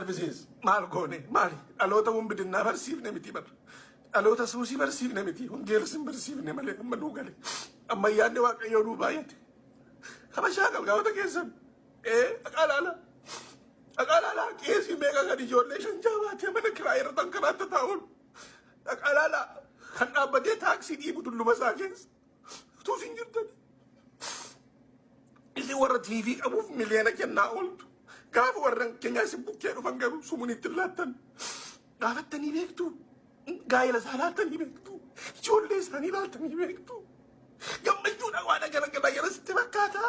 services mal gone mali alota wumbidina versifne miti bar alota susi versifne miti ungel sim versifne male malugale amma yanne waaqayyo du bayate kama shagal gawata kesan akalala kesi mega gadi jolle shanjawate mana kirayra tankarata taun akalala khana bade taxi di budullu masakens tu sinjirtani isi warra tv abu milena kenna oltu كيف ورن كنيا سبوكيرو فانغرو سومني تلاتن غافتني بيكتو غايلا سالاتني بيكتو جولي ساني لاتني بيكتو جمجونا وانا كلا يلا ستبكاتا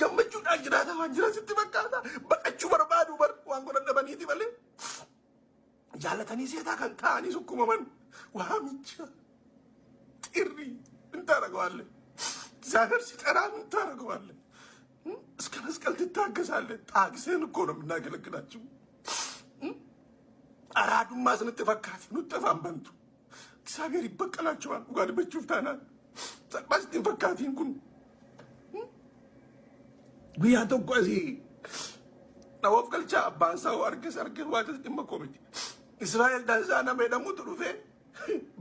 جمجونا جراتا وانجرا ستبكاتا بقچو بربادو بر وانغورا نبني دي بله جالتني سيتا كان تاني سكوما من وهاميچا تيري انت رغوال زاهر سترا انت رغوال እስከ መስቀል ትታገሳለህ ታግሰን እኮ ነው የምናገለግላችሁ አራዱማ ስንተፈካት ነው ተፋምበንቱ እግዚአብሔር ይበቀላቸዋል ወጋድ በቹፍታና ተባስ ተፈካቲን ኩን ቢያቶ ቆዚ ናወፍ ገልቻ ባንሳው አርገስ ዋተስ ደም ኮሚቴ እስራኤል ዳንዛና መደሙ ትሩፌ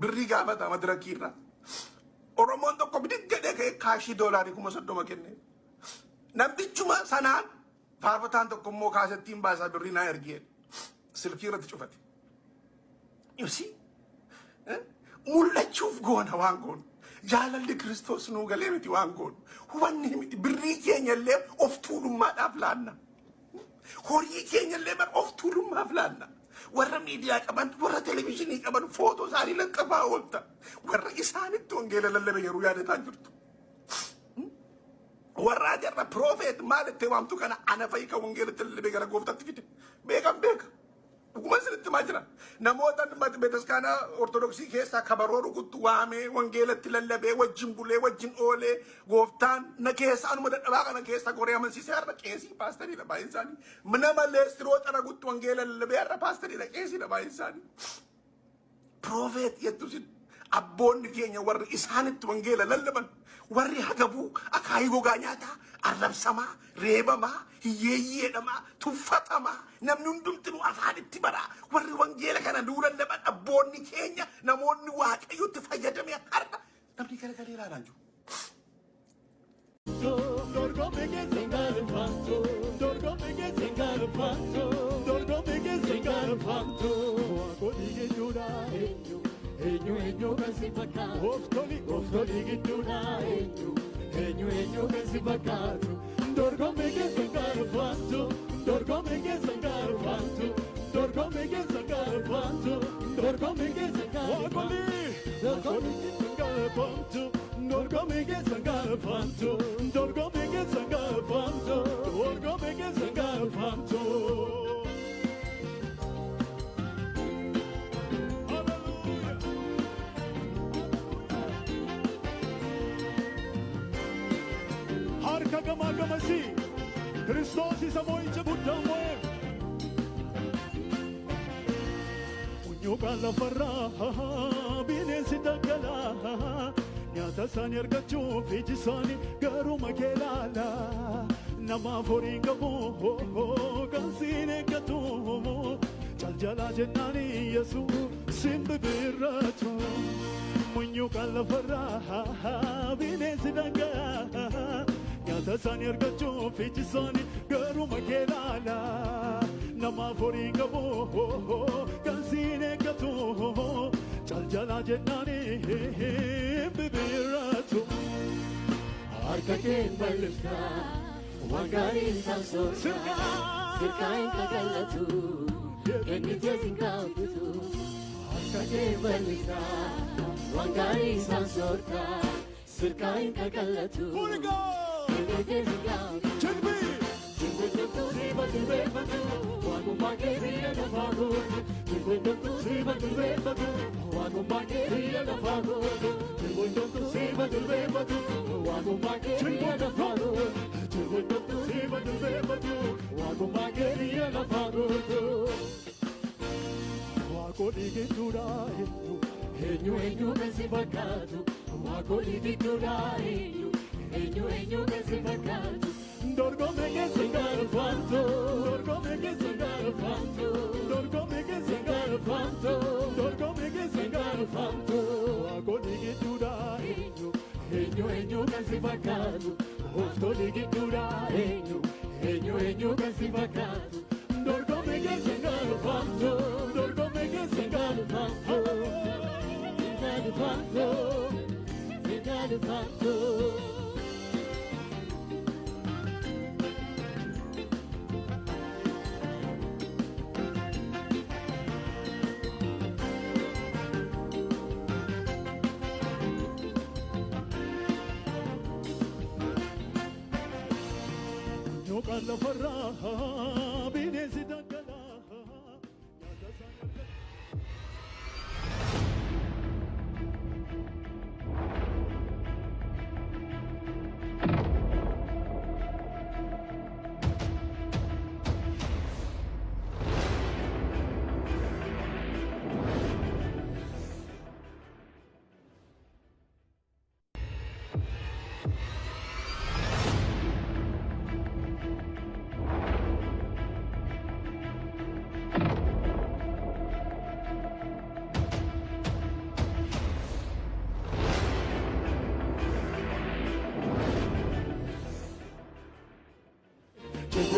ብሪ ጋፈታ መድረኪራ ኦሮሞን ተቆ ብድገደ ከካሺ ዶላር ይኩመሰዶ መከነ نبيجما سنان فارفتان تكمو كاستين باسا برينا يرجيل سلكيرة تشوفتي you see مولا تشوف غونا وانغون جالا لكريستوس نوغا ليمتي وانغون هو نيمتي بري كينيا ليم اوفتولو ما دافلانا هوري كينيا ليم اوفتولو ما دافلانا ورا ميديا كمان ورا تلفزيون كمان فوتو ساري لنكفا ولتا ورا إساني تونجيلا للي بيرو يادي تانجرتو ورادي الرا بروفيت مالك تمامتو كان انا فايكا ونجلت اللي بيقرا قوفتا تفيد بيكم ومسل التماجرا نموتا نمات بيتس كان أرثوذكسي كيسا كبرورو كنت وامي ونجلت اللي وجن بولي وجن اولي قوفتان نكيسا انو مدد اباقا نكيسا كوريا من سيسار نكيسي باستري لبا انساني منما لستروت انا كنت ونجل اللي بيقرا باستري نكيسي لبا انساني بروفيت يتوسين أبون كينيا ور إسانة تونجيلا للبن وري هجبو أكايغو غانياتا أرلب سما ريبا ما هي ما تفتا ما نمنون دمتنو أفاد التبرا ور وانجيلا كان دولا لبن أبون كينيا نمون واك أيو تفايا دمي أردا نمني كلا كلا رانجو Dorgo mege zingar fanto Dorgo mege zingar fanto Dorgo mege zingar fanto Ako dige jura Enyo kasipaka Oftoli giduna Enyo kasipaka Dorgo mege zingar fanto Dorgo mege zingar fanto Dorgo mege zingar fanto Dorgo mege zingar fanto Dorgo mege zingar fanto Dorgo mege zingar fanto Dorgo mege zingar fanto Dorgo mege zingar fanto Harka gama gamasi Kristos isa moicha buddha moe Unyo kala farra binesi dagala Nyata sani argachu fijisani garu makelala Nama foringa mo kansine katu Chaljala jennani yesu simbe birratu Unyo kala farra binesi dagala Nyata sani argachu fijisani garu makelala Nama foringa mo kansine katu Chaljala jennani bibiratu Arkaken balista Wangari sansorta Sirkain kagalatu Kenite zinkautu Arkaken balista Wangari sansorta Sirkain kagalatu Kenite zinkautu Chilbi Chilbi Siba tulbe batu Wagumageriya na fagut Chilbi Siba tulbe batu Wagumageriya na fagut Siba tulbe batu Wagumageriya na fagut Siba tulbe batu Wagumageriya na fagut Wako digidura Enyo kasipakatu Wako digidura Enyo kasipakatu Dorgo mege zingar fanto Dorgo mege zingar fanto kasi fakkaatu Gooftonni gidduudha eenyu eenyu kasi fakkaatu Dorgommii keessa gaalufaamtu dorgommii keessa gaalufaamtu gaalufaamtu Alla farra bineensi daggala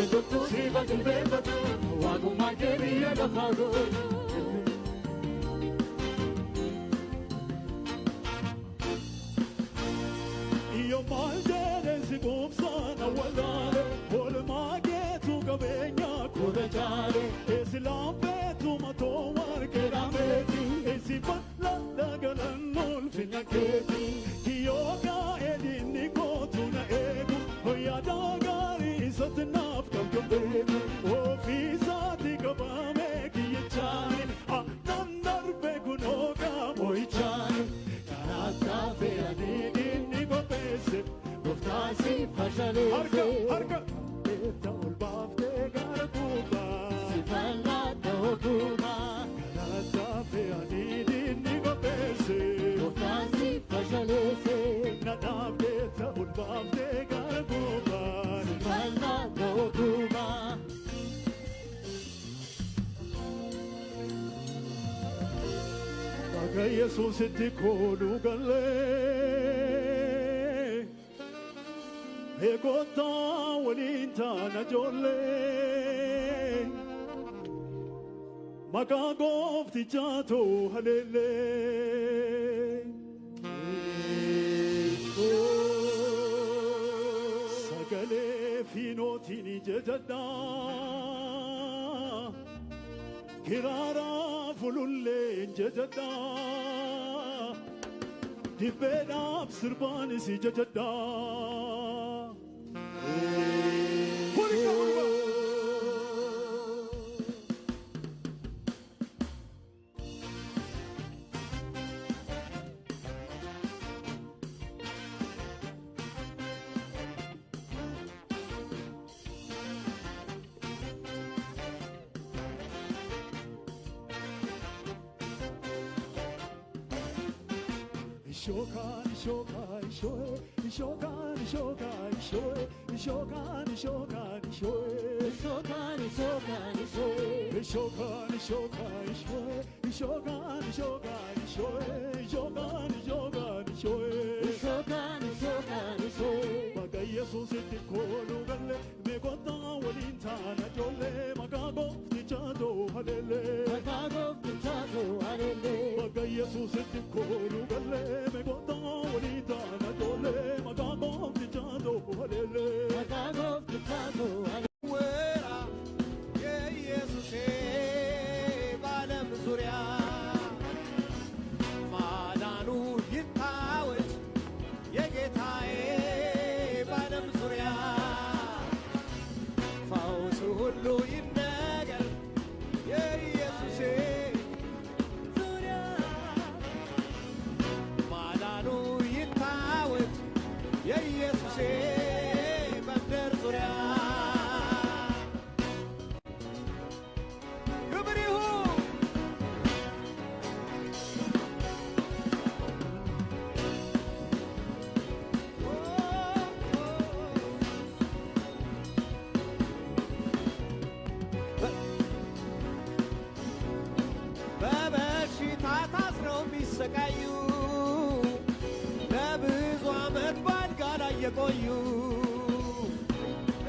Tutto si va del vento, wago magheria da fago. Io mangere si gomsana walare, vol maghetu gavegna coraggiare, e si lampetu matomar che rameti, e si parla da galanol fino a che Kioga ed indico tuna egu, hoya daga Satnaf kam bebu ofisati kabame kichani anandar begunoga moichani karata feani dinni gopese goftasi fashale harka taul bafte garbuba sifalla tokuba karata feani dinni gopese goftasi fashale nadabte taul bafte garbuba Baga Jesus itti koolu galee eegottaa waliin taana ijoollee maqaa gooftichaatu haleellee sagalee fiinootiin jajadhaa Kirara fululleen jajadhaa dibbeedhaaf sirbaanis jajadhaa Shokan shokan shoe shokan shokan shoe shokan shokan shoe shokan shokan shoe shokan shokan shoe shokan shokan shoe shokan shokan shoe shokan shokan shoe Baga Jesus itti koolu galle me gotta walin taana jolle maka goftichaatu halele maka goftichaatu halele Baga Jesus itti koolu galle me gotta walin taana jolle maka goftichaatu halele maka goftichaatu halele Wera ye Yesuse balam zuria ማዳኑ ይታወጅ የጌታዬ ባለም ዙሪያ ፈውሱ ሁሉ ይነገር የኢየሱሴ ዙሪያ ማዳኑ ይታወጅ የኢየሱሴ መንደር ዙሪያ ክብር ይሁን በበሽታ ታስረው የሚሰቃዩ ለብዙ ዓመት ባልጋ እየቆዩ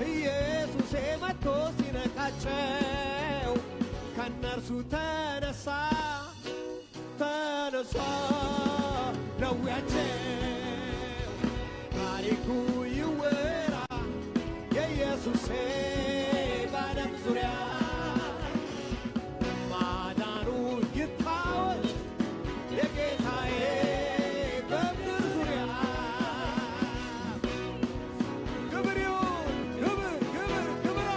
ኢየሱሴ መጥቶ ሲነካቸው ከነርሱ ተነሳ ደዌያቸው ታሪኩ ይወራ የኢየሱሴ በዓለም ዙሪያ ማዳኑ ይታወቅ የጌታዬ በምድር ዙሪያ ክብር ይሁን ክብር ክብር ክብር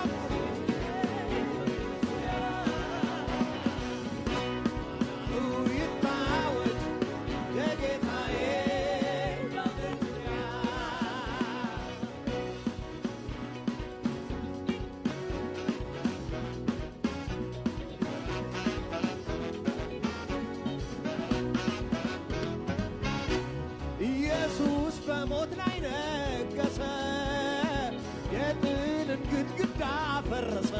ማዳኑ ይታወቅ የጌታዬ በምድር ዙሪያ ኢየሱስ በሞት ላይ ነገሰ የጥልን ግድግዳ ፈረሰ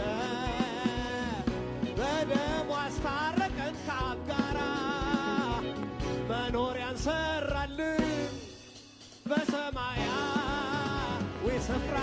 በደሙ አስታረቀን ከአብ ጋራ መኖሪያን ሰራልን በሰማያዊ ስፍራ